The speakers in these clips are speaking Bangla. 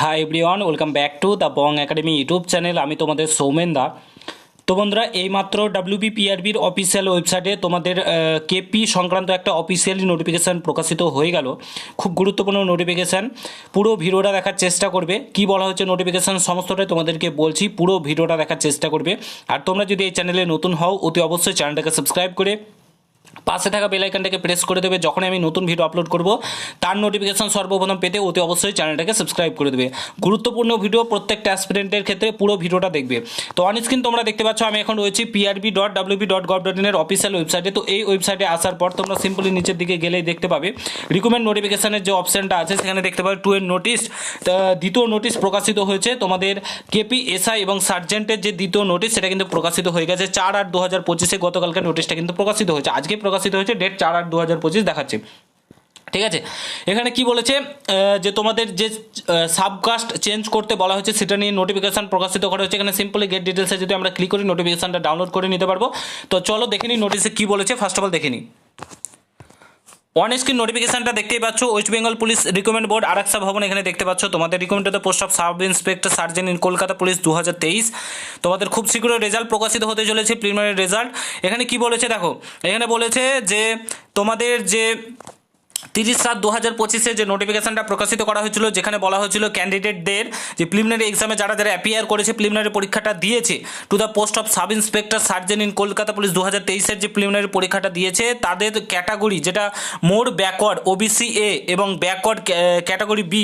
Hi everyone, welcome back to the Bong academy YouTube channel. আমি তোমাদের সৌমেন দা। তো বন্ধুরা, এইমাত্র ডাব্লিউবিপিআরবির অফিসিয়াল ওয়েবসাইটে তোমাদের কেপি সংক্রান্ত একটা অফিসিয়ালি নোটিফিকেশান প্রকাশিত হয়ে গেল। খুব গুরুত্বপূর্ণ নোটিফিকেশান। পুরো ভিডিওটা দেখার চেষ্টা করবে। কি বলা হচ্ছে নোটিফিকেশান সমস্তটাই তোমাদেরকে বলছি, পুরো ভিডিওটা দেখার চেষ্টা করবে। আর তোমরা যদি এই চ্যানেলে নতুন হও, অতি অবশ্যই চ্যানেলটাকে সাবস্ক্রাইব করে পাশে থাকা বেল আইকনটাকে প্রেস করে দেবে। যখন আমি নতুন ভিডিও আপলোড করব তার নোটিফিকেশন সর্বপ্রথম পেতে অতি অবশ্যই চ্যানেলটাকে সাবস্ক্রাইব করে দেবে। গুরুত্বপূর্ণ ভিডিও, প্রত্যেকটা অ্যাসপিরেন্টের ক্ষেত্রে পুরো ভিডিওটা দেখবে। তো অন স্ক্রিন তোমরা দেখতে পাচ্ছ আমি এখন রয়েছি prb.wp.gov.in এর অফিসিয়াল ওয়েবসাইটে। তো এই ওয়েবসাইটে আসার পর তোমরা সিম্পলি নিচের দিকে গেলেই দেখতে পাবে রিকমেন্ড নোটিফিকেশনের যে অপশনটা আছে, সেখানে দেখতে পাবে টু এর নোটিশ, দ্বিতীয় নোটিশ প্রকাশিত হয়েছে। তোমাদের কেপি এসআই এবং সার্জেন্টের যে দ্বিতীয় নোটিশ, সেটা কিন্তু প্রকাশিত হয়ে গেছে 4/8/2025। গতকালকে নোটিশটা কিন্তু প্রকাশিত হয়েছে, আজকে প্রকাশিত হয়েছে, ডেট 4/8/2025 দেখাচ্ছে। ঠিক আছে, এখানে কি বলেছে যে তোমাদের যে সাবকাস্ট চেঞ্জ করতে বলা হয়েছে সেটা নিয়ে নোটিফিকেশান প্রকাশিত করা হয়েছে। এখানে সিম্পলি গেট ডিটেলসে যদি আমরা ক্লিক করি নোটিফিকেশানটা ডাউনলোড করে নিতে পারবো। তো চলো দেখে নিই নোটিশে কী বলেছে। ফার্স্ট অফ অল দেখে নিই। অন স্ক্রিন নোটিফিকেশনটা দেখতেই পাচ্ছ, West Bengal police recruitment board Araksha ভবন। এখানে দেখতে পাচ্ছ তোমাদের recruitment the post of sub inspector sergeant in Kolkata police 2023। তোমাদের খুব শীঘ্রই রেজাল্ট প্রকাশিত হতে চলেছে, প্রিলিমিনারি রেজাল্ট। এখানে কি বলেছে দেখো, এখানে বলেছে যে তোমাদের যে 30/7/2025 যে নোটিফিকেশনটা প্রকাশিত করা হয়েছিল, যেখানে বলা হয়েছিল ক্যান্ডিডেটদের যে প্রিলিমিনারি এক্সামে যারা যারা অ্যাপিয়ার করেছে, প্রিলিমিনারি পরীক্ষাটা দিয়েছে to the post of sub inspector sergeant in Kolkata police 2023 যে প্রিলিমিনারি পরীক্ষাটা দিয়েছে, তাদের ক্যাটাগরি যেটা মোর ব্যাকওয়ার্ড ওবিসি এ এবং ব্যাকওয়ার্ড ক্যাটাগরি বি,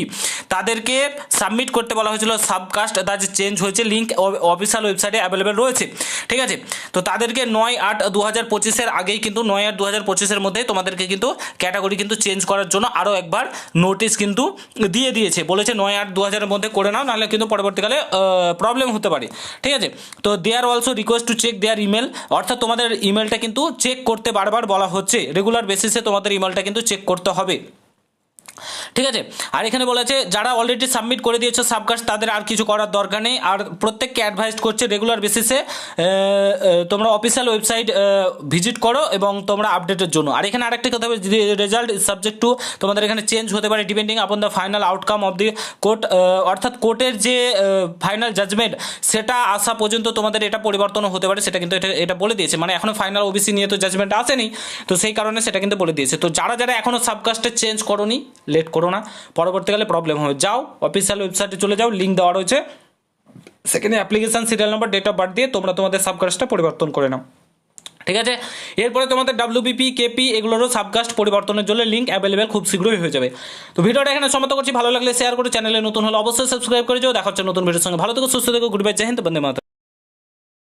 তাদেরকে সাবমিট করতে বলা হয়েছিল। সাবকাস্ট তার যে চেঞ্জ হয়েছে, লিঙ্ক অফিসিয়াল ওয়েবসাইটে অ্যাভেলেবেল রয়েছে। ঠিক আছে, তো তাদেরকে 9/8/2025 আগেই কিন্তু 9/8/2025 মধ্যে তোমাদেরকে কিন্তু ক্যাটাগরি কিন্তু চেঞ্জ করার জন্য আরও একবার নোটিশ কিন্তু দিয়ে দিয়েছে। বলেছে 9/8/2000 মধ্যে করে নাও, নাহলে কিন্তু পরবর্তীকালে প্রবলেম হতে পারে। ঠিক আছে, তো they're also request to check their email, অর্থাৎ তোমাদের ইমেলটা কিন্তু চেক করতে বারবার বলা হচ্ছে। রেগুলার বেসিসে তোমাদের ইমেলটা কিন্তু চেক করতে হবে। ঠিক আছে, আর এখানে বলেছে যারা অলরেডি সাবমিট করে দিয়েছে সাবকাস্ট, তাদের আর কিছু করার দরকার নেই। আর প্রত্যেককে অ্যাডভাইস করছে রেগুলার বেসিসে তোমরা অফিসিয়াল ওয়েবসাইট ভিজিট করো এবং তোমরা আপডেটের জন্য। আর এখানে আরেকটা কথা হবে, রেজাল্ট ইজ সাবজেক্ট টু, তোমাদের এখানে চেঞ্জ হতে পারে depending upon the final outcome of the court, অর্থাৎ কোর্টের যে ফাইনাল জাজমেন্ট সেটা আসা পর্যন্ত তোমাদের এটা পরিবর্তনও হতে পারে। সেটা কিন্তু এটা বলে দিয়েছে, মানে এখনও ফাইনাল ওবিসি নিয়ে তো জাজমেন্ট আসেনি, তো সেই কারণে সেটা কিন্তু বলে দিয়েছে। তো যারা যারা এখনও সাবকাস্টে চেঞ্জ করোনি, লেট করো না, পরবর্তীকালে প্রবলেম হবে। যাও অফিসিয়াল ওয়েবসাইটে চলে যাও, লিঙ্ক দেওয়া রয়েছে, সেখানে application serial number, date of birth দিয়ে তোমরা তোমাদের সাবকাস্টটা পরিবর্তন করে নাও। ঠিক আছে, এরপরে তোমাদের ডাব্লিউবিপি কেপি এগুলোরও সাবকাস্ট পরিবর্তনের জন্য লিঙ্ক অ্যাভেলেবেল খুব শীঘ্রই হয়ে যাবে। তো ভিডিওটা এখানে সমাপ্ত করছি। ভালো লাগলে শেয়ার করে, চ্যানেলে নতুন হলে অবশ্যই সাবস্ক্রাইব করে যাও। দেখা হচ্ছে নতুন ভিডিওর সঙ্গে। ভালো থেকো, সুস্থ থেকো, গুড বাই, জয় হিন্দ, বন্দে মাতরম।